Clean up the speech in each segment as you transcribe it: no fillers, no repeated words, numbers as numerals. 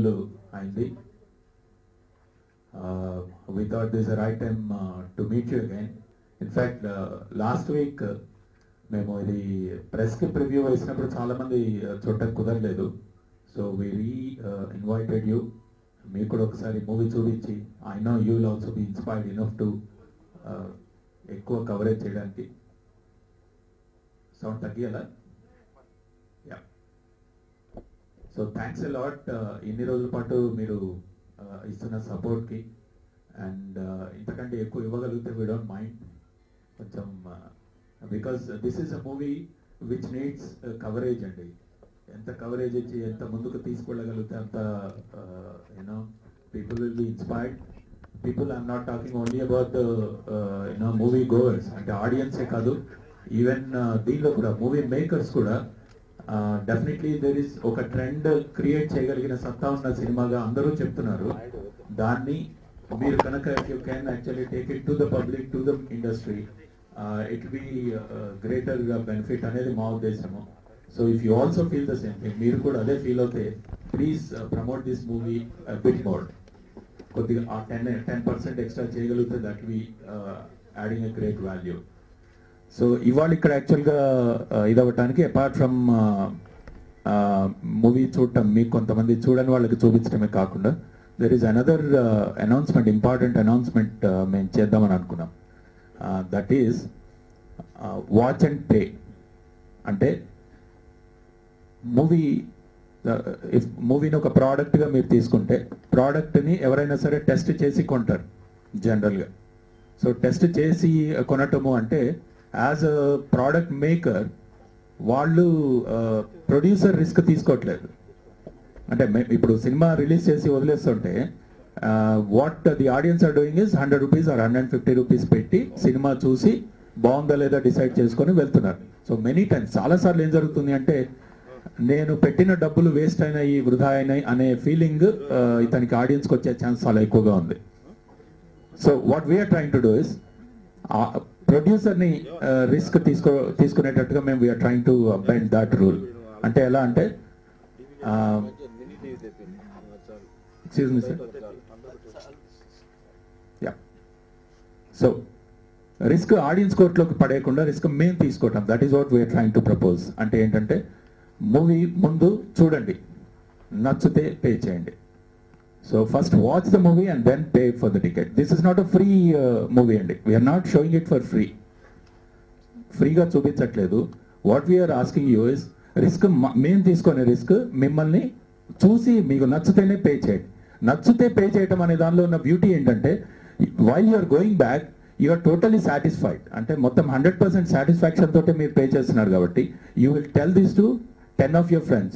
రోజులు అయింది. We thought this is the right time to meet you again. In fact, last week మేము ఇది ప్రెస్కి preview వేసినప్పుడు చాలామంది చూడటం కుదరలేదు. So we invited you. మీకు కూడా ఒకసారి మూవీ చూపించి I know you will also be inspired enough to ఎక్కువ కవరేజ్ చేయడానికి. సౌండ్ తగ్గియాలా? Yeah. So thanks a lot ఇన్ని రోజుల పాటు మీరు ఇస్తున్న సపోర్ట్కి. అండ్ ఇంతకంటే ఎక్కువ ఇవ్వగలిగితే వీ డోంట్ మైండ్ కొంచెం, because this is a movie which needs coverage అండి. ఎంత కవరేజ్ ఇచ్చి ఎంత ముందుకు తీసుకెళ్ళగలిగితే అంత you know people will be inspired. People I'm not talking only about you know movie goers, అంటే ఆడియన్సే కాదు, ఈవెన్ దీనిలో కూడా మూవీ మేకర్స్ కూడా డెఫినెట్లీ దేర్ ఇస్ ఒక ట్రెండ్ క్రియేట్ చేయగలిగిన సత్తా ఉన్న సినిమాగా అందరూ చెప్తున్నారు. దాన్ని మీరు కనుక you can actually take it to the public, to the industry, it will be greater benefit అనేది మా ఉద్దేశము. So if you also feel the same thing, మీరు కూడా అదే ఫీల్ అవుతే please promote this movie bit more. కొద్దిగా 10% extra చేయగలిగితే that be adding a great value. So ఇవాళ ఇక్కడ యాక్చువల్గా ఇదవ్వటానికి అపార్ట్ ఫ్రమ్ మూవీ చూడటం, మీకు కొంతమంది చూడని వాళ్ళకి చూపించడమే కాకుండా there is another announcement, important announcement మేము చేద్దామని అనుకున్నాం. That is watch and pay. అంటే మూవీని ఒక ప్రోడక్ట్గా మీరు తీసుకుంటే ప్రోడక్ట్ని ఎవరైనా సరే టెస్ట్ చేసి కొంటారు జనరల్గా. సో టెస్ట్ చేసి కొనటము అంటే యాజ్ అ ప్రోడక్ట్ మేకర్ వాళ్ళు ప్రొడ్యూసర్ రిస్క్ తీసుకోవట్లేదు. అంటే ఇప్పుడు సినిమా రిలీజ్ చేసి వదిలేస్తుంటే what the audience are doing is 100 rupees or 150 rupees పెట్టి సినిమా చూసి బాగుందా లేదా డిసైడ్ చేసుకొని వెళ్తున్నారు. సో మెనీ టైమ్స్ చాలాసార్లు ఏం జరుగుతుంది అంటే నేను పెట్టిన డబ్బులు వేస్ట్ అయినాయి, వృధా అయినాయి అనే ఫీలింగ్ ఇతనికి ఆడియన్స్కి వచ్చే ఛాన్స్ చాలా ఎక్కువగా ఉంది. So what we're trying to do is ప్రొడ్యూసర్ని రిస్క్ తీసుకునేటట్టుగా మేము we're trying to bend that rule. అంటే ఎలా అంటే excuse me sir, yeah. So risk audience కోర్టులోకి పడేయకుండా రిస్క్ మేము తీసుకోవటం, that is what we're trying to propose. అంటే ఏంటంటే మూవీ ముందు చూడండి, నచ్చితే పే చేయండి. So first watch the movie and then pay for the ticket. This is not a free movie అండి. We are not showing it for free. ఫ్రీగా చూపించట్లేదు. What we're asking you is risk, మేము తీసుకునే risk మిమ్మల్ని చూసి మీకు నచ్చితేనే పే చేయండి. నచ్చితే పే చేయటం అనే దానిలో ఉన్న బ్యూటీ ఏంటంటే while you're going back you're totally satisfied. అంటే మొత్తం 100% సాటిస్ఫాక్షన్ తోటే మీరు పే చేస్తున్నారు కాబట్టి you will tell this to 10 of your friends.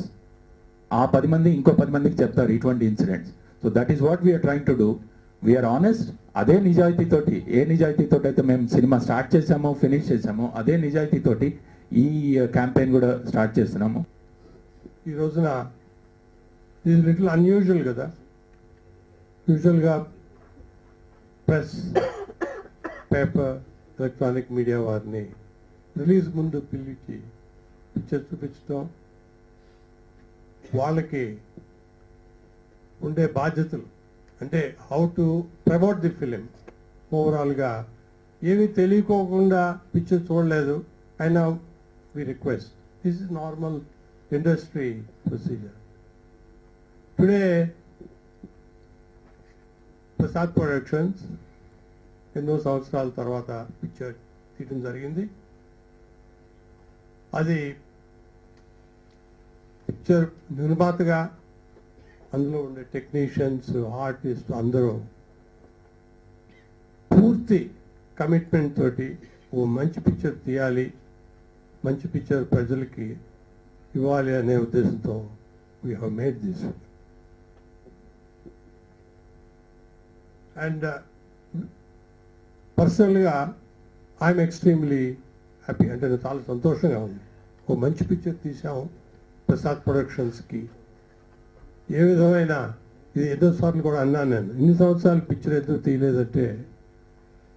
ఆ 10 మంది ఇంకో 10 మందికి చెప్తారు ఇటువంటి incidents. So that is what we're trying to do. We're honest. అదే నిజాయితీతోటి, ఏ నిజాయితీతోటి అయితే మేము సినిమా స్టార్ట్ చేసామో ఫినిష్ చేసామో అదే నిజాయితీతోటి ఈ క్యాంపెయిన్ కూడా స్టార్ట్ చేస్తున్నాము. ఈ రోజున ఇది లిటిల్ అన్యూజువల్ కదా. యూజువల్గా ప్రెస్, పేపర్, ఎలక్ట్రానిక్ మీడియా వారిని రిలీజ్ ముందు పిలిచి పిక్చర్ చూపించడం, వాళ్ళకి ఉండే బాధ్యతలు అంటే how to promote the film ఓవరాల్గా ఏమీ తెలియకోకుండా పిక్చర్ చూడలేదు అయినా we request, this is normal industry procedure. Today Prasad Productions ఎన్నో సంవత్సరాల తర్వాత పిక్చర్ తీయడం జరిగింది. అది పిక్చర్ నిర్మాతగా అందులో ఉండే టెక్నీషియన్స్, ఆర్టిస్ట్ అందరూ పూర్తి కమిట్మెంట్ తోటి ఓ మంచి పిక్చర్ తీయాలి, మంచి పిక్చర్ ప్రజలకి ఇవ్వాలి అనే ఉద్దేశంతో we have made this. And పర్సనల్గా ఐఎమ్ ఎక్స్ట్రీమ్లీ హ్యాపీ. అంటే నాకు చాలా సంతోషంగా ఉంది. ఓ మంచి పిక్చర్ తీసాము ప్రసాద్ ప్రొడక్షన్స్కి. ఏ విధమైన ఇది ఎన్నోసార్లు కూడా అన్నాను నేను, ఇన్ని సంవత్సరాలు పిక్చర్ ఎందుకు తీయలేదంటే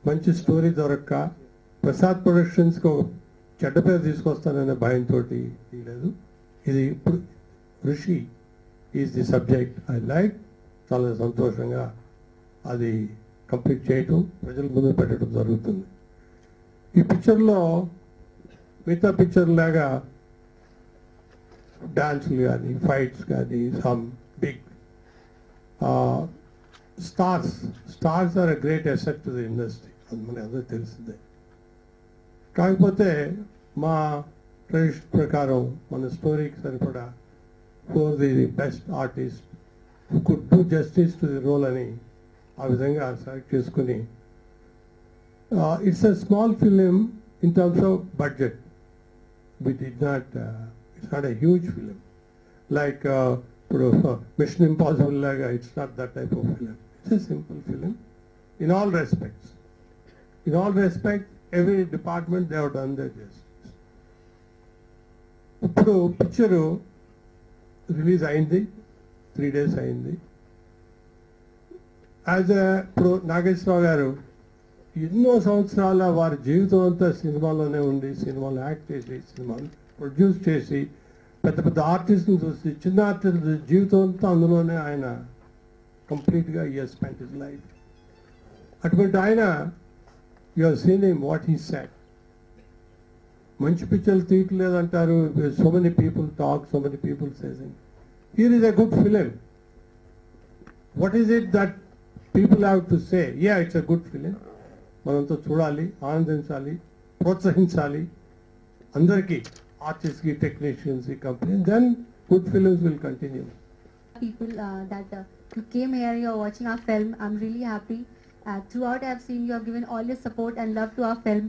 మంచి స్టోరీ దొరక్క ప్రసాద్ ప్రొడక్షన్స్కి ఒక చెడ్డ పేరు తీసుకొస్తాననే భయంతో తీయలేదు. ఇది ఇప్పుడు ఋషి is the subject I like. చాలా సంతోషంగా అది కంప్లీట్ చేయటం, ప్రజల ముందు పెట్టడం జరుగుతుంది. ఈ పిక్చర్లో మిగతా పిక్చర్ లాగా డాన్సులు కానీ, ఫైట్స్ కానీ, some big stars are a great asset to the industry, అది మనకి అందరూ తెలిసిందే. కాకపోతే మా ట్రెడిషన్ ప్రకారం మన స్టోరీకి సరిపడా for the best artist who could do justice to the role అని ఆ విధంగా సెలెక్ట్ చేసుకుని, it's a small film in terms of budget. We did not, it's not a huge film like ఇప్పుడు మిషన్ ఇంపాసిబుల్ లాగా. It's not that type of film. It's a simple film in all respects. In all respect every department they have done their justice. ఇప్పుడు picture release అయింది, 3 days అయింది. As ఇప్పుడు నాగేశ్వరరావు గారు ఎన్నో సంవత్సరాల వారి జీవితం అంతా సినిమాలోనే ఉండి, సినిమాలో యాక్ట్ చేసి, సినిమాలు ప్రొడ్యూస్ చేసి, పెద్ద పెద్ద ఆర్టిస్ట్ని చూసి, చిన్న ఆర్టిస్ట్ జీవితం అంతా అందులోనే ఆయన కంప్లీట్గా he has spent his life. అటువంటి ఆయన, you have seen him, what he said. మంచి పిక్చర్లు తీయట్లేదంటారు. So many people talk, so many people say things. Here is a good film. What is it that people have to say? Yeah, it's a good film. మనంతా చూడాలి, ఆనందించాలి, ప్రోత్సహించాలి అందరికీ, ఆర్టిస్ట్కి, టెక్నీషియన్స్కి, company. Then good films will continue. People that you came here, you are watching our film. I'm really happy. Throughout I have seen you have given all your support and love to our film,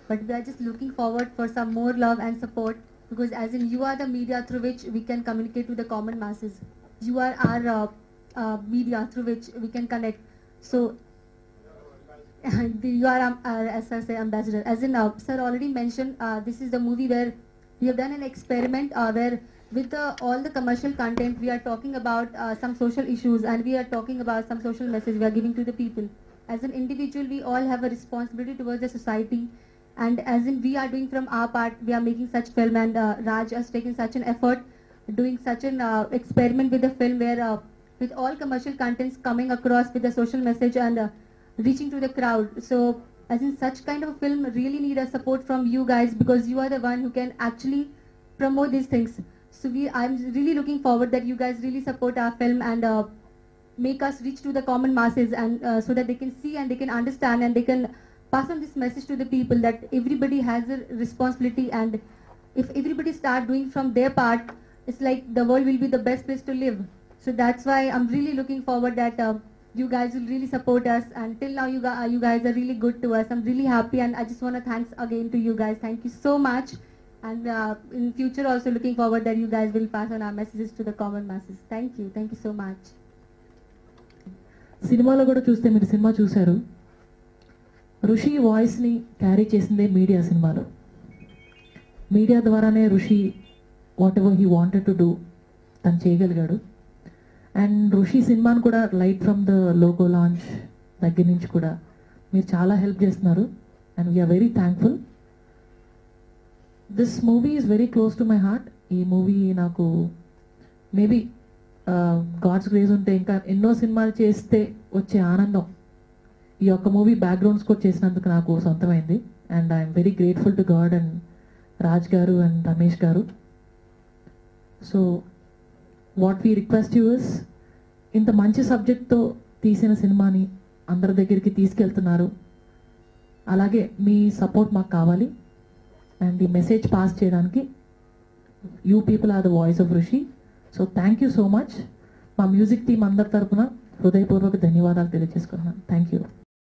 but we are just looking forward for some more love and support, because as in you are the media through which we can communicate to the common masses. You are our media through which we can connect. So you are our, as I say, ambassador. As in sir already mentioned, this is the movie where we have done an experiment where with all the commercial content we are talking about some social issues, and we are talking about some social message we are giving to the people. As an individual, we all have a responsibility towards the society, and as in we are doing from our part, we are making such film, and Raj has taken such an effort doing such an experiment with the film where with all commercial contents coming across with the social message and reaching to the crowd. So as in such kind of a film really need a support from you guys, because you are the one who can actually promote these things. So I'm really looking forward that you guys really support our film and make us reach to the common masses, and so that they can see and they can understand and they can pass on this message to the people that everybody has a responsibility, and if everybody start doing from their part, it's like the world will be the best place to live. So that's why I'm really looking forward that you guys will really support us, and till now you guys are really good to us. I'm really happy, and I just want to thanks again to you guys. Thank you so much, and in future also looking forward that you guys will pass on our messages to the common masses. Thank you so much. సినిమాలో కూడా చూస్తే, మీరు cinema చూశారు, ఋషి వాయిస్ని carry చేసిందే media. సినిమాలో media ద్వారానే Rishi whatever he wanted to do తను చేయగలిగాడు. అండ్ ఋషి సినిమాను కూడా light from the logo launch దగ్గర నుంచి కూడా మీరు చాలా హెల్ప్ చేస్తున్నారు, and we're very thankful. This movie is very close to my heart. ఈ మూవీ నాకు మేబీ గాడ్స్ గ్రేస్ ఉంటే ఇంకా ఎన్నో సినిమాలు చేస్తే వచ్చే ఆనందం ఈ యొక్క మూవీ బ్యాక్గ్రౌండ్ స్కోర్ చేసినందుకు నాకు సొంతమైంది. And I'm very grateful to God and Raj గారు అండ్ రమేష్ గారు. So what we request you is, ఇంత మంచి సబ్జెక్ట్తో తీసిన సినిమాని అందరి దగ్గరికి తీసుకెళ్తున్నారు, అలాగే మీ సపోర్ట్ మాకు కావాలి. అండ్ ఈ మెసేజ్ పాస్ చేయడానికి you people are the voice of Rishi. So thank you so much. మా మ్యూజిక్ టీం అందరి తరఫున హృదయపూర్వక ధన్యవాదాలు తెలియజేసుకున్నాను. Thank you.